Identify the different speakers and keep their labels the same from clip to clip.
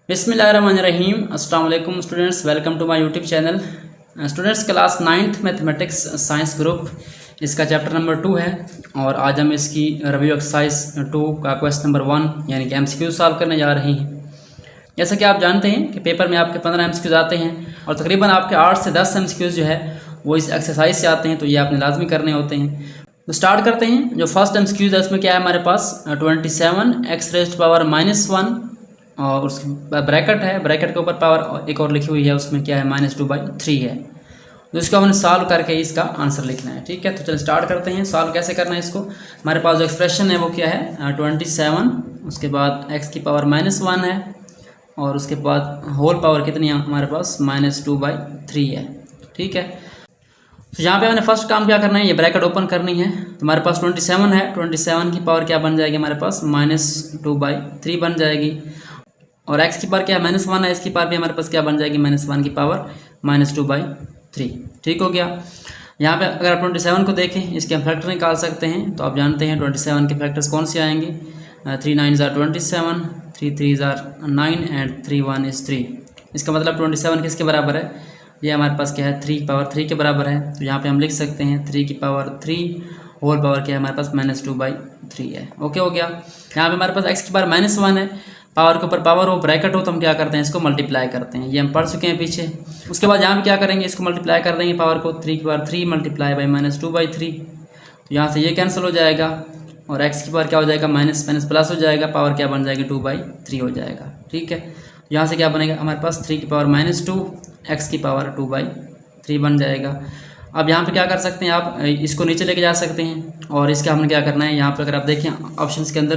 Speaker 1: बिस्मिल्लाहिर्रहमानिर्रहीम। अस्सलाम वालेकुम students, welcome to my YouTube channel. Students, class 9th mathematics science group, इसका चैप्टर नंबर 2 है और आज हम इसकी रिव्यू एक्सरसाइज 2 का क्वेश्चन नंबर 1 यानी कि MCQ सॉल्व करने जा रहे हैं। जैसा कि आप जानते हैं कि पेपर में आपके 15 MCQs आते हैं और तकरीबन आपके 8 से 10 MCQs जो है वो इस एक्सरसाइज से आते हैं, तो ये आपने लाजमी करने होते हैं। तो स्टार्ट करते हैं। जो फर्स्ट MCQ है उसमें क्या है हमारे पास 27x⁻1 और उसकी ब्रैकेट है, ब्रैकेट के ऊपर पावर एक और लिखी हुई है, उसमें क्या है -2/3 है। तो इसको हमने सॉल्व करके इसका आंसर लिखना है। ठीक है, तो चलिए स्टार्ट करते हैं। सॉल्व कैसे करना है इसको। हमारे पास जो एक्सप्रेशन है वो क्या है 27, उसके बाद x⁻1 है और उसके बाद होल पावर कितनी है हमारे पास -2/3 है। ठीक है, तो यहाँ पे हमने फर्स्ट काम क्या करना है, ये ब्रैकेट ओपन करनी है। तो हमारे पास 27 है, 27 की पावर क्या बन जाएगी हमारे पास -2/3 बन जाएगी। और x की पावर क्या है -1 है, इसकी पावर भी हमारे पास क्या बन जाएगी -1 की पावर -2/3। ठीक हो गया। यहाँ पे अगर आप 27 को देखें, इसके हम फैक्टर निकाल सकते हैं। तो आप जानते हैं 27 के फैक्टर्स कौन से आएंगे, 3 9 ज़ार 27, 3 3 ज़ार 9 एंड 3 1 इज़ 3। इसका मतलब 27 किसके बराबर है, ये हमारे पास क्या है 3 पावर 3 के बराबर है। तो यहाँ पे हम लिख सकते हैं 3 की पावर 3 होल पावर क्या है हमारे पास -2/3 है। ओके हो गया। यहाँ पे हमारे पास x की पावर -1 है, पावर के ऊपर पावर हो ब्रैकेट हो तो हम क्या करते हैं इसको मल्टीप्लाई करते हैं, ये हम पढ़ चुके हैं पीछे। उसके बाद यहाँ पे क्या करेंगे, इसको मल्टीप्लाई कर देंगे पावर को, 3 की पावर 3 मल्टीप्लाई बाई -2/3। तो यहाँ से ये कैंसिल हो जाएगा और x की पावर क्या हो जाएगा माइनस माइनस प्लस हो जाएगा, पावर क्या बन जाएगी 2/3 हो जाएगा। ठीक है, यहाँ से क्या बनेगा हमारे पास 3 की पावर -2, x की पावर 2/3 बन जाएगा। अब यहाँ पे क्या कर सकते हैं आप, इसको नीचे लेके जा सकते हैं और इसका हमने क्या करना है, यहाँ पे अगर आप देखें ऑप्शंस के अंदर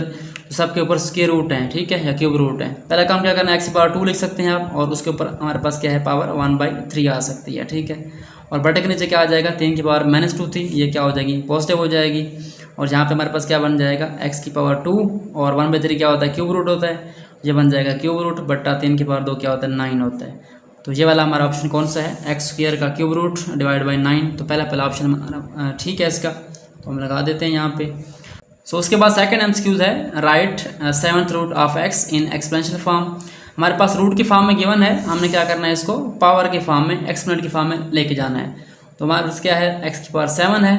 Speaker 1: तो सबके ऊपर स्क्वायर रूट है, ठीक है, या क्यूब रूट है। पहला काम क्या करना है, x की पावर 2 लिख सकते हैं आप और उसके ऊपर हमारे पास क्या है पावर 1/3 आ सकती है। ठीक है, और बटे के नीचे क्या आ जाएगा, 3 की पावर -2 थी, ये क्या हो जाएगी पॉजिटिव हो जाएगी। और यहाँ पे हमारे पास क्या बन जाएगा x की पावर 2 और 1/3 क्या होता है क्यूब रूट होता है, ये बन जाएगा क्यूब रूट बट्टा 3 की पावर 2 क्या होता है 9 होता है। तो ये वाला हमारा ऑप्शन कौन सा है, x² का क्यूब रूट डिवाइड बाई 9। तो पहला ऑप्शन ठीक है इसका, तो हम लगा देते हैं यहाँ पे। सो उसके बाद सेकंड MCQ है right 7th root of x in expansion form. हमारे पास रूट की फॉर्म में गिवन है, हमने क्या करना है इसको पावर के फॉर्म में एक्सपोनेंट की फॉर्म में लेके जाना है। तो हमारे पास क्या है x की पावर 7 है,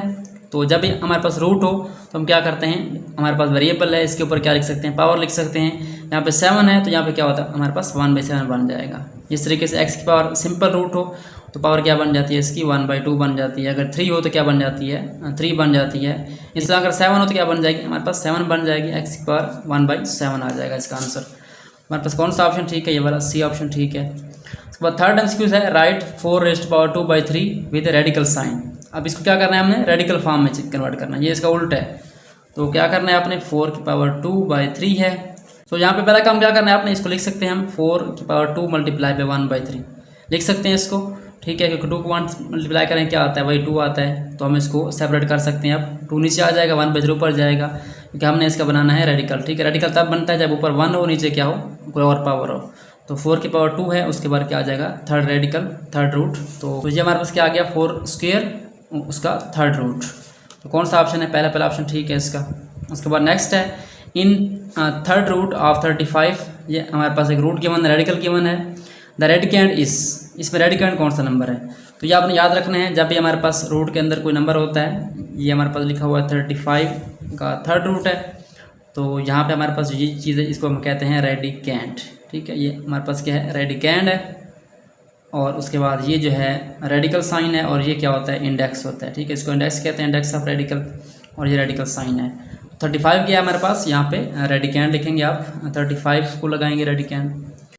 Speaker 1: तो जब भी हमारे पास रूट हो तो हम क्या करते हैं, हमारे पास वेरिएबल है इसके ऊपर क्या लिख सकते हैं पावर लिख सकते हैं। यहाँ पे 7 है तो यहाँ पे क्या होता है हमारे पास 1/7 बन जाएगा। इस तरीके से x की पावर सिंपल रूट हो तो पावर क्या बन जाती है इसकी 1/2 बन जाती है। अगर 3 हो तो क्या बन जाती है 3 बन जाती है। इस तरह अगर 7 हो तो क्या बन जाएगी हमारे पास 7 बन जाएगी, x की पावर 1/7 आ जाएगा इसका आंसर। हमारे पास कौन सा ऑप्शन ठीक है, ये वाला C ऑप्शन ठीक है। उसके बाद थर्ड MCQ है राइट 4⁻2/3 विद रेडिकल साइन। अब इसको क्या करना है हमने रेडिकल फॉर्म में कन्वर्ट करना है, ये इसका उल्टा है। तो क्या करना है आपने 4 की पावर 2/3 है। तो यहाँ पे पहला काम क्या करना है आपने, इसको लिख सकते हैं हम 4 की पावर 2 मल्टीप्लाई बाई 1/3 लिख सकते हैं इसको। ठीक है, क्योंकि 2 को 1 मल्टीप्लाई करें क्या आता है वही 2 आता है, तो हम इसको सेपरेट कर सकते हैं। अब 2 नीचे आ जाएगा 1/3 ऊपर जाएगा, क्योंकि हमने इसका बनाना है रेडिकल। ठीक है, रेडिकल तब बनता है जब ऊपर 1 हो नीचे क्या हो कोई और पावर हो। तो 4 की पावर 2 है, उसके बाद क्या आ जाएगा थर्ड रेडिकल थर्ड रूट। तो ये हमारे पास क्या आ गया 4² उसका थर्ड रूट। तो कौन सा ऑप्शन है, पहला ऑप्शन ठीक है इसका। उसके बाद नेक्स्ट है इन थर्ड रूट ऑफ 35, ये हमारे पास एक रूट गिवन है रेडिकल गिवन है। द रेडिकेंड इस, इसमें रेडिकेंड कौन सा नंबर है, तो ये आपने याद रखना है। जब भी हमारे पास रूट के अंदर कोई नंबर होता है, ये हमारे पास लिखा हुआ है 35 का थर्ड रूट है, तो यहाँ पे हमारे पास ये चीज़ है, इसको हम कहते हैं रेडिकेंड। ठीक है, ये हमारे पास क्या है रेडिकेंड है और उसके बाद ये जो है रेडिकल साइन है और ये क्या होता है इंडेक्स होता है। ठीक है, इसको इंडेक्स कहते हैं, इंडेक्स ऑफ रेडिकल, और ये रेडिकल साइन है। 35 क्या है हमारे पास, यहाँ पे रेडिकेंड लिखेंगे आप, 35 को लगाएंगे रेडिकेंड।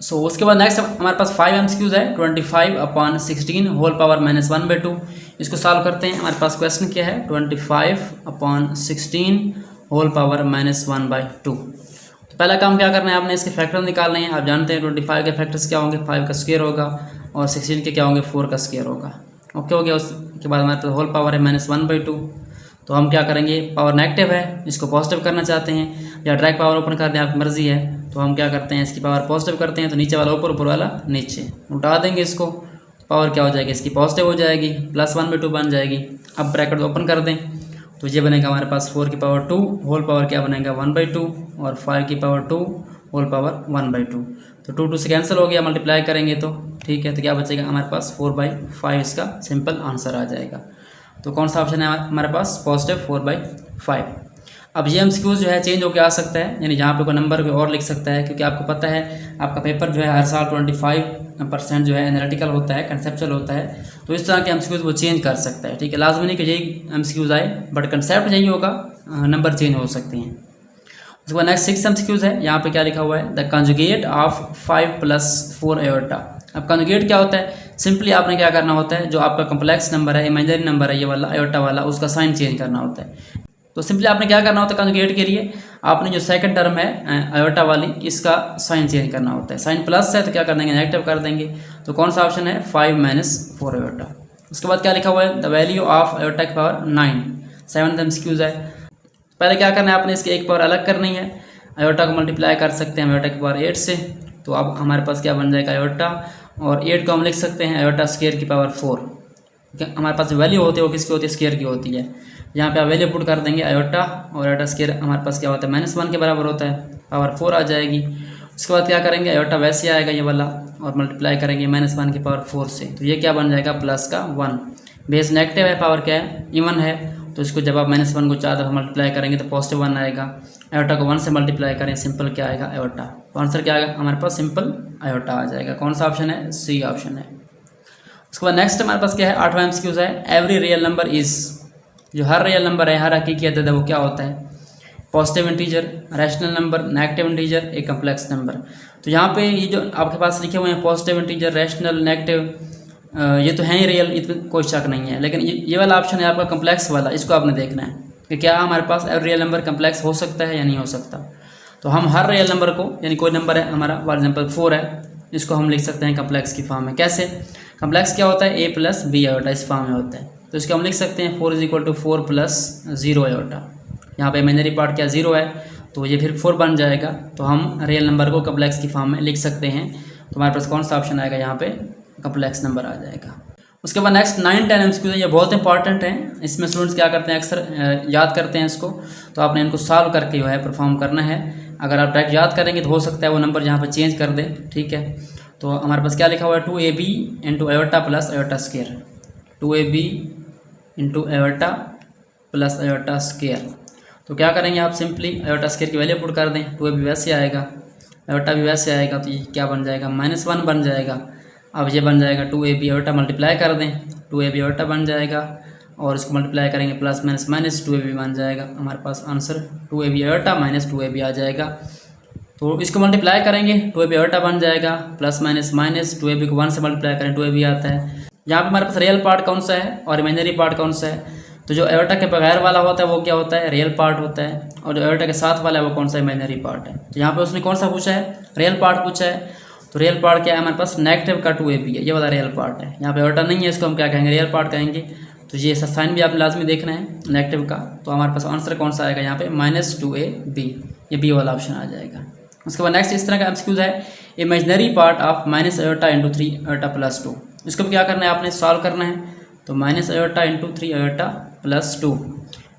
Speaker 1: सो उसके बाद नेक्स्ट हमारे पास 5 MCQ है 25/16 होल पावर -1/2। इसको सॉल्व करते हैं। हमारे पास क्वेश्चन क्या है 25/16 होल पावर -1/2। पहला काम क्या करना है आपने इसके फैक्टर निकालने हैं। आप जानते हैं 25 के फैक्टर्स क्या होंगे, 5 का स्क्वायर होगा और 16 के क्या होंगे 4 का स्क्वायर होगा। ओके हो गया। उसके बाद हमारे पास होल पावर है -1/2। तो हम क्या करेंगे, पावर नेगेटिव है इसको पॉजिटिव करना चाहते हैं या डायरेक्ट पावर ओपन कर दें आपकी मर्जी है। तो हम क्या करते हैं इसकी पावर पॉजिटिव करते हैं, तो नीचे वाला ऊपर ऊपर वाला नीचे उल्टा देंगे इसको, पावर क्या हो जाएगी इसकी पॉजिटिव हो जाएगी, +1/2 बन जाएगी। अब ब्रैकेट ओपन कर दें तो ये बनेगा हमारे पास 4 की पावर 2 होल पावर क्या बनेगा 1/2 और 5 की पावर 2 होल पावर 1/2। तो 2 से कैंसिल हो गया, मल्टीप्लाई करेंगे तो ठीक है, तो क्या बचेगा हमारे पास 4/5 इसका सिंपल आंसर आ जाएगा। तो कौन सा ऑप्शन है हमारे पास, पॉजिटिव 4/5। अब ये एमसीक्यूज जो है चेंज होकर आ सकता है, यानी जहाँ पे कोई नंबर कोई और लिख सकता है, क्योंकि आपको पता है आपका पेपर जो है हर साल 25% जो है एनालिटिकल होता है, कंसेप्चुअल होता है, तो इस तरह के एमसीक्यूज वो चेंज कर सकता है। ठीक है, लाजमी नहीं कि यही एमसीक्यूज आए, बट कंसेप्ट यही होगा, नंबर चेंज हो सकते हैं। उसके बाद नेक्स्ट 6 एमसीक्यूज है। यहाँ पे क्या लिखा हुआ है, द कंजुगेट ऑफ 5 + 4 आयोटा। अब कंजुगेट क्या होता है, सिंपली आपने क्या करना होता है, जो आपका कॉम्प्लेक्स नंबर है, इमेजिनरी नंबर है ये वाला आयोटा वाला, उसका साइन चेंज करना होता है। तो सिंपली आपने क्या करना होता है, कंजुगेट के लिए आपने जो सेकंड टर्म है आयोटा वाली, इसका साइन चेंज करना होता है। साइन प्लस है तो क्या कर देंगे, नेगेटिव कर देंगे। तो कौन सा ऑप्शन है, 5 - 4 आयोटा। उसके बाद क्या लिखा हुआ है, द वैल्यू ऑफ आयोटा की पावर 9, 7th एमसीक्यूज है। पहले क्या करना है, आपने इसकी एक पावर अलग करनी है, आयोटा को मल्टीप्लाई कर सकते हैं आयोटा की पावर 8 से, तो अब हमारे पास क्या बन जाएगा आयोटा, और 8 को हम लिख सकते हैं आयोटा स्क्वायर की पावर 4। हमारे पास वैल्यू होती है वो किसकी होती है, स्क्वायर की होती है। यहाँ पे आप वैल्यू पुट कर देंगे आयोटा, और आयोटा स्क्वायर हमारे पास क्या होता है, -1 के बराबर होता है, पावर 4 आ जाएगी। उसके बाद क्या करेंगे, आयोटा वैसे आएगा ये वाला, और मल्टीप्लाई करेंगे -1 की पावर 4 से, तो ये क्या बन जाएगा, प्लस का 1। बेस नेगेटिव है, पावर क्या है, इवन है, तो इसको जब आप -1 को 4 दफ़ा मल्टीप्लाई करेंगे तो पॉजिटिव 1 आएगा। आयोटा को 1 से मल्टीप्लाई करें, सिंपल क्या आएगा, आयोटा। तो आंसर क्या आएगा हमारे पास, सिंपल आयोटा आ जाएगा। कौन सा ऑप्शन है, सी ऑप्शन है। उसके बाद नेक्स्ट हमारे पास क्या है, 8वां एमसीक्यूज है, एवरी रियल नंबर इज, जो हर रियल नंबर है, हर हकीकी अदद है, वो क्या होता है, positive integer, rational number, negative integer, एक कम्प्लेक्स नंबर। तो यहाँ पे ये जो आपके पास लिखे हुए हैं पॉजिटिव इंटीजर, रैशनल, नेगेटिव, ये तो हैं ही रियल, इसमें कोई शक नहीं है, लेकिन ये वाला ऑप्शन है आपका कम्प्लेक्स वाला, इसको आपने देखना है कि क्या हमारे पास एवरी रियल नंबर कम्प्लेक्स हो सकता है या नहीं हो सकता। तो हम हर रियल नंबर को, यानी कोई नंबर है हमारा फॉर एग्जाम्पल 4 है, इसको हम लिख सकते हैं कम्प्लेक्स की फॉर्म में। कैसे, कम्प्लेक्स क्या होता है, a + b आयोटा, इस फॉर्म में होता है। तो इसको हम लिख सकते हैं 4 = 4 + 0 आयोटा। यहाँ पे इमेजिनरी पार्ट क्या 0 है, तो ये फिर 4 बन जाएगा, तो हम रियल नंबर को कम्प्लेक्स की फॉर्म में लिख सकते हैं। तो हमारे पास कौन सा ऑप्शन आएगा, यहाँ पे कम्प्लेक्स नंबर आ जाएगा। उसके बाद नेक्स्ट 9, 10 एमसीक्यू, ये बहुत इंपॉर्टेंट है। इसमें स्टूडेंट्स क्या करते हैं, अक्सर याद करते हैं इसको, तो आपने इनको सॉल्व करके जो है परफॉर्म करना है। अगर आप डायरेक्ट याद करेंगे तो हो सकता है वो नंबर यहाँ पर चेंज कर दे। ठीक है, तो हमारे पास क्या लिखा हुआ है, 2ab × iota + iota square, 2ab × iota + iota square. तो क्या करेंगे आप, सिंपली आयोटा स्क्वायर की वैल्यू पुट कर दें, 2ab वैसे आएगा, आयोटा भी वैसे आएगा, तो ये क्या बन जाएगा, -1 बन जाएगा। अब ये बन जाएगा 2ab आयोटा, मल्टीप्लाई कर दें, 2ab आयोटा बन जाएगा, और इसको मल्टीप्लाई करेंगे प्लस माइनस 2ab बन जाएगा। हमारे पास आंसर 2ab आयोटा - 2ab आ जाएगा। तो इसको मल्टीप्लाई करेंगे, 2ab आयोटा बन जाएगा, प्लस माइनस 2ab को 1 से मल्टीप्लाई करें 2ab आता है। यहाँ पे हमारे पास रियल पार्ट कौन सा है और इमेजिनरी पार्ट कौन सा है। तो जो आयोटा के बगैर वाला होता है वो क्या होता है, रियल पार्ट होता है, और जो आयोटा के साथ वाला है वो कौन सा, इमेजिनरी पार्ट है। तो यहाँ पे उसने कौन सा पूछा है, रियल पार्ट पूछा है। तो रियल पार्ट क्या है हमारे पास, नेगेटिव का 2ab है, ये वाला रियल पार्ट है। यहाँ पे आयोटा नहीं है, इसको हम क्या कहेंगे, रियल पार्ट कहेंगे। तो ये साइन भी आप लाजमी देखना है नेगेटिव का। तो हमारे पास आंसर कौन सा आएगा यहाँ पे, -2ab, ये बी वाला ऑप्शन आ जाएगा। उसके बाद नेक्स्ट इस तरह का एमसीक्यूज है, imaginary part of -iota × 3 iota + 2। इसको भी क्या करना है, आपने सॉल्व करना है। तो -आयोटा × 3 आयोटा + 2,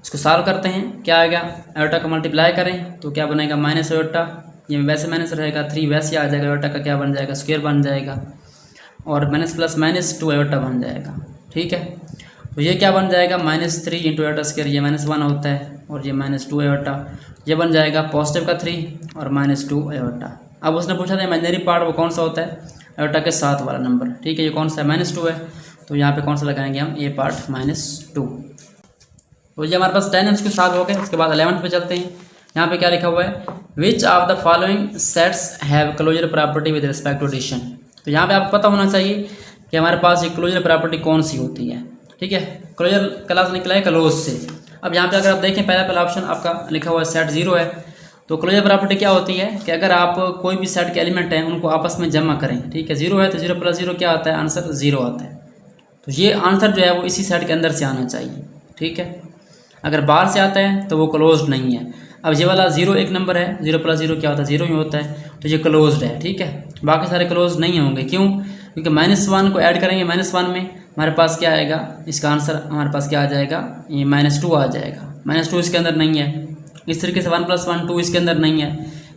Speaker 1: इसको सॉल्व करते हैं, क्या आएगा, आयोटा को मल्टीप्लाई करें तो क्या बनेगा, -आयोटा, ये वैसे माइनस रहेगा, 3 वैसे आ जाएगा, आयोटा का क्या बन जाएगा, स्क्वायर बन जाएगा, और -+- 2 आयोटा बन जाएगा। ठीक है, तो ये क्या बन जाएगा, -3 × आयोटा स्क्वायर, ये -1 होता है, और ये -2 आयोटा, ये बन जाएगा पॉजिटिव का 3 और -2 आयोटा। अब उसने पूछा था इमेजिनरी पार्ट वो कौन सा होता है, आयोटा के साथ वाला नंबर। ठीक है, ये कौन सा है, -2 है, तो यहाँ पे कौन सा लगाएंगे हम, ए पार्ट -2। तो ये हमारे पास 10 एमसीक्यू सॉल्व हो गए। उसके बाद 11th पे चलते हैं। यहाँ पे क्या लिखा हुआ है, which of the following sets have closure property with respect to addition. तो यहाँ पे आपको पता होना चाहिए कि हमारे पास ये क्लोजर प्रॉपर्टी कौन सी होती है। ठीक है, क्लोजर क्लास निकला है क्लोज से। अब यहाँ पे अगर आप देखें, पहला ऑप्शन आपका लिखा हुआ है सेट 0 है। तो क्लोजर प्रॉपर्टी क्या होती है कि अगर आप कोई भी सेट के एलिमेंट हैं उनको आपस में जमा करें, ठीक है, 0 है तो 0 + 0 क्या आता है, आंसर 0 आता है। तो ये आंसर जो है वो इसी सेट के अंदर से आना चाहिए। ठीक है, अगर बाहर से आता है तो वो क्लोज्ड नहीं है। अब ये वाला 0 एक नंबर है, 0 + 0 क्या होता है, 0 ही होता है, तो ये क्लोज्ड है। ठीक है, बाकी सारे क्लोज नहीं होंगे। क्यों, क्योंकि -1 को ऐड करेंगे, -1 में हमारे पास क्या आएगा, इसका आंसर हमारे पास क्या आ जाएगा, ये -2 आ जाएगा। -2 इसके अंदर नहीं है। इस तरीके से 1 + 1 2 इसके अंदर नहीं है।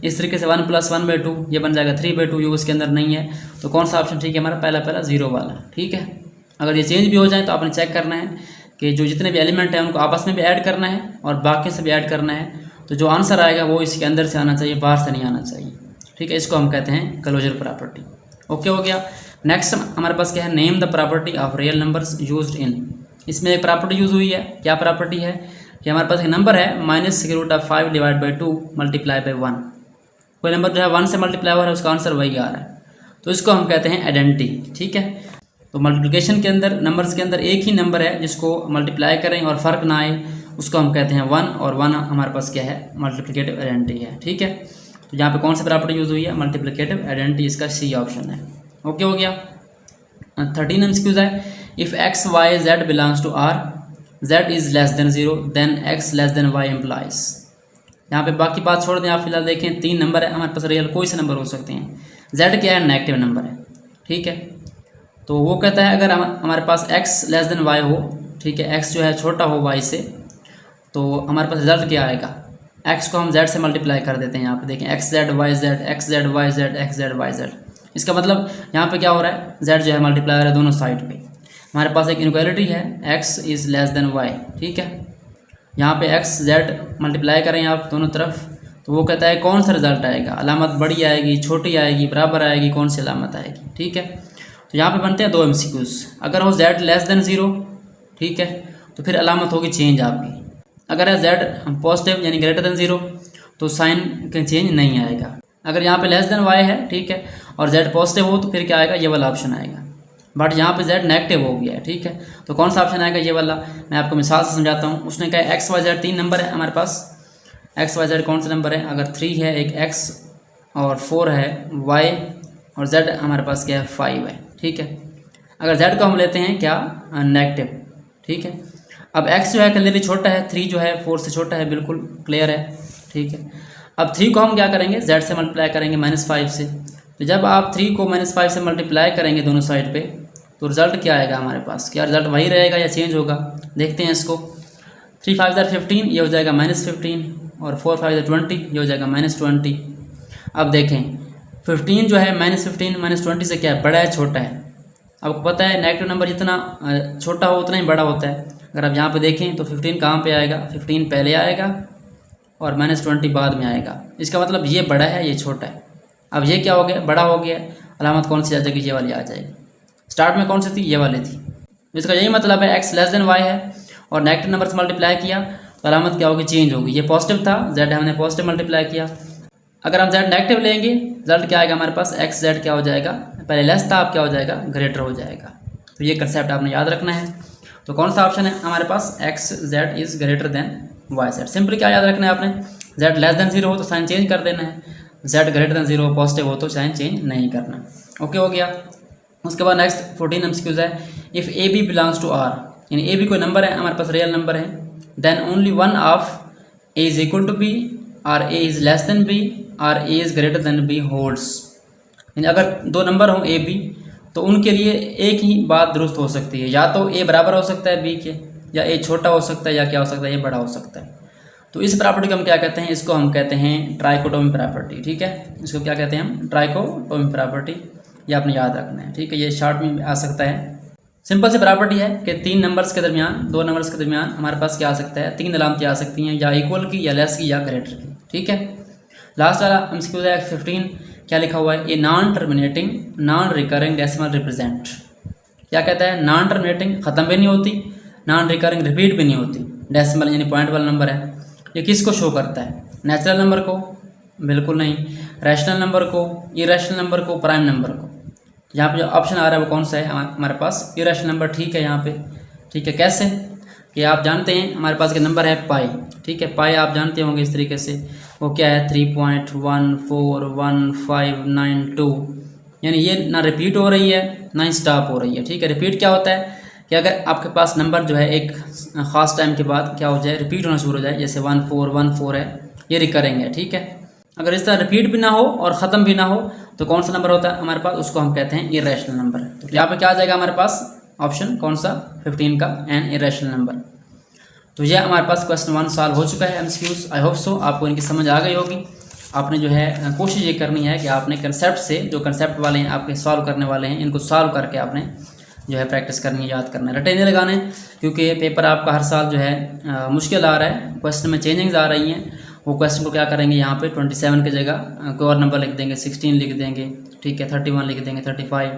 Speaker 1: इस तरीके से 1 + 1/2 ये बन जाएगा 3/2, ये उसके अंदर नहीं है। तो कौन सा ऑप्शन ठीक है हमारा? पहला 0 वाला। ठीक है, अगर ये चेंज भी हो जाए तो आपने चेक करना है कि जो जितने भी एलिमेंट हैं उनको आपस में भी ऐड करना है और बाकी से भी ऐड करना है। तो जो आंसर आएगा वो इसके अंदर से आना चाहिए, बाहर से नहीं आना चाहिए। ठीक है, इसको हम कहते हैं क्लोजर प्रॉपर्टी। ओके हो गया। नेक्स्ट हमारे पास क्या है? Name the property of real numbers used in. इसमें एक प्रॉपर्टी यूज़ हुई है। क्या प्रॉपर्टी है कि हमारे पास एक नंबर है -√5 / 2 × 1। कोई नंबर जो है 1 से मल्टीप्लाई हो रहा है, उसका आंसर वही आ रहा है, तो इसको हम कहते हैं आइडेंटिटी। ठीक है, तो मल्टीप्लिकेशन के अंदर नंबर्स के अंदर एक ही नंबर है जिसको मल्टीप्लाई करें और फ़र्क ना आए, उसको हम कहते हैं 1, और 1 हमारे पास क्या है? मल्टीप्लिकेटिव आइडेंटिटी है। ठीक है, तो यहाँ पे कौन सी प्रॉपर्टी यूज़ हुई है? मल्टीप्लिकेटिव आइडेंटिटी, इसका सी ऑप्शन है। ओके हो गया। 13 एमसीक्यूज है। If x, y, z belongs to R, z is less than 0, then x less than y implies. यहाँ पे बाकी बात छोड़ दें, आप फिलहाल देखें 3 नंबर है हमारे पास, रियल कोई से नंबर हो सकते हैं। z क्या है? नेगेटिव नंबर है। ठीक है, तो वो कहता है अगर हमारे पास x लेस देन y हो, ठीक है, x जो है छोटा हो y से, तो हमारे पास रिजल्ट क्या आएगा? x को हम z से मल्टीप्लाई कर देते हैं। यहाँ पे देखें xz yz xz yz xz yz, इसका मतलब यहाँ पे क्या हो रहा है? z जो है मल्टीप्लाई हो रहा है दोनों साइड पे। हमारे पास एक इनक्वालिटी है x is less than y। ठीक है, यहाँ पे x z मल्टीप्लाई करें आप दोनों तरफ, तो वो कहता है कौन सा रिजल्ट आएगा? अलामत बड़ी आएगी, छोटी आएगी, बराबर आएगी, कौन सी अलामत आएगी? ठीक है, तो यहाँ पे बनते हैं 2 MCQs। अगर हो z लेस देन 0, ठीक है, तो फिर अलामत होगी चेंज आपकी। अगर है z पॉजिटिव यानी ग्रेटर देन 0, तो साइन का चेंज नहीं आएगा। अगर यहाँ पे लेस देन y है, ठीक है, और z पॉजिटिव हो, तो फिर क्या आएगा? ये वाला ऑप्शन आएगा। बट यहाँ पे z नेगेटिव हो गया है। ठीक है, तो कौन सा ऑप्शन आएगा? ये वाला। मैं आपको मिसाल से समझाता हूँ। उसने कहा x y z 3 नंबर है हमारे पास। x y z कौन सा नंबर है? अगर 3 है, एक x और 4 है y, और z हमारे पास क्या है? 5 है। ठीक है, अगर z को हम लेते हैं क्या? नेगेटिव। ठीक है, अब x जो है क्लियरली छोटा है, 3 जो है 4 से छोटा है, बिल्कुल क्लियर है। ठीक है, अब 3 को हम क्या करेंगे? z से मल्टीप्लाई करेंगे -5 से। तो जब आप 3 को -5 से मल्टीप्लाई करेंगे दोनों साइड पे, तो रिजल्ट क्या आएगा हमारे पास? क्या रिजल्ट वही रहेगा या चेंज होगा? देखते हैं इसको। 3 5 15, ये हो जाएगा -15, और 4 5 20, ये हो जाएगा -20। अब देखें 15 जो है -15 -20 से क्या है? बड़ा है, छोटा है? आपको पता है नेगेटिव नंबर जितना छोटा हो उतना ही बड़ा होता है। अगर आप यहाँ पे देखें तो 15 कहाँ पे आएगा? 15 पहले आएगा और -20 बाद में आएगा। इसका मतलब ये बड़ा है, ये छोटा है। अब ये क्या हो गया? बड़ा हो गया। अलामत कौन सी आ जाएगी? ये वाली आ जाएगी। स्टार्ट में कौन सी थी? ये वाली थी। इसका यही मतलब है x लेस देन y है और नेगेटिव नंबर से मल्टीप्लाई किया तो अलामत क्या होगी? चेंज होगी। ये पॉजिटिव था, z हमने पॉजिटिव मल्टीप्लाई किया। अगर हम z नेगेटिव लेंगे, रिजल्ट क्या आएगा हमारे पास? x z क्या हो जाएगा? पहले लेस था, अब क्या हो जाएगा? ग्रेटर हो जाएगा। तो ये कंसेप्ट आपने याद रखना है। तो कौन सा ऑप्शन है हमारे पास? x z is greater then y z। Simply क्या याद रखना है आपने? z लेस देन 0 हो तो साइन चेंज कर देना है, z ग्रेटर देन 0 पॉजिटिव हो तो साइन चेंज नहीं करना। ओके हो गया। उसके बाद नेक्स्ट 14 MCQs है। If A B belongs to R, यानी ए बी कोई नंबर है हमारे पास, रियल नंबर है, then only one of A is equal to B, or A is less than B, or A is greater than B holds. यानी अगर 2 number हों ए बी, तो उनके लिए एक ही बात दुरुस्त हो सकती है, या तो ए बराबर हो सकता है बी के, या ए छोटा हो सकता है, या क्या हो सकता है? ए बड़ा हो सकता है। तो इस प्रॉपर्टी को हम क्या कहते हैं? इसको हम कहते हैं ट्राइकोटोमी प्रॉपर्टी। ठीक है, इसको क्या कहते हैं हम? Trichotomy property. ये आपने याद रखना है। ठीक है, ये शॉर्ट में आ सकता है। सिंपल सी प्रॉपर्टी है कि 3 नंबर्स के दरमियान, 2 नंबर्स के दरमियान हमारे पास क्या आ सकता है? 3 अलामतें आ सकती हैं, या इक्वल की, या लेस की, या ग्रेटर की। ठीक है, लास्ट वाला MCQ है 15। क्या लिखा हुआ है? A non terminating non recurring decimal represent. क्या कहता है? नॉन टर्मिनेटिंग, ख़त्म भी नहीं होती, नॉन रिकरिंग रिपीट भी नहीं होती, डेसिमल यानी पॉइंट वाला नंबर है। ये किसको शो करता है? नेचुरल नंबर को? बिल्कुल नहीं। रैशनल नंबर को, इरेशनल नंबर को, प्राइम नंबर को। यहाँ पे जो ऑप्शन आ रहा है वो कौन सा है हमारे पास? Irrational number. ठीक है, यहाँ पे ठीक है। कैसे कि आप जानते हैं हमारे पास के नंबर है पाई। ठीक है, पाई आप जानते होंगे इस तरीके से, वो क्या है? 3.141592, यानी ये ना रिपीट हो रही है ना ही स्टॉप हो रही है। ठीक है, रिपीट क्या होता है कि अगर आपके पास नंबर जो है एक ख़ास टाइम के बाद क्या हो जाए? रिपीट होना शुरू हो जाए, जैसे 1414 है, ये रिकरिंग है। ठीक है, अगर इस तरह रिपीट भी ना हो और ख़त्म भी ना हो तो कौन सा नंबर होता है हमारे पास? उसको हम कहते हैं इरेशनल नंबर। तो यहाँ पे क्या आ जाएगा हमारे पास? ऑप्शन कौन सा? 15 का, एन इरेशनल नंबर। तो यह हमारे पास क्वेश्चन 1 सॉल्व हो चुका है MCQs। आई होप सो आपको इनकी समझ आ गई होगी। आपने जो है कोशिश ये करनी है कि आपने कंसेप्ट से, जो कंसेप्ट वाले हैं आपके सॉल्व करने वाले हैं, इनको सॉल्व करके आपने जो है प्रैक्टिस करनी है, याद करना है, रटे नहीं लगाने, क्योंकि पेपर आपका हर साल जो है मुश्किल आ रहा है, क्वेश्चन में चेंजिंग्स आ रही हैं। वो क्वेश्चन को क्या करेंगे, यहाँ पे 27 की जगह कोई और नंबर लिख देंगे, 16 लिख देंगे, ठीक है, 31 लिख देंगे, 35,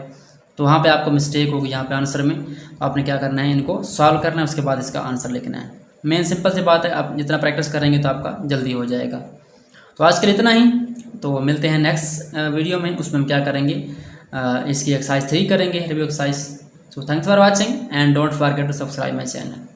Speaker 1: तो वहाँ पे आपको मिस्टेक होगी यहाँ पे आंसर में। आपने क्या करना है, इनको सॉल्व करना है, उसके बाद इसका आंसर लिखना है। मेन सिंपल सी बात है, आप जितना प्रैक्टिस करेंगे तो आपका जल्दी हो जाएगा। तो आज के लिए इतना ही, तो मिलते हैं नेक्स्ट वीडियो में, उसमें हम क्या करेंगे, इसकी एक्सरसाइज 3 करेंगे, review exercise. So thanks for watching and don't forget to subscribe my channel.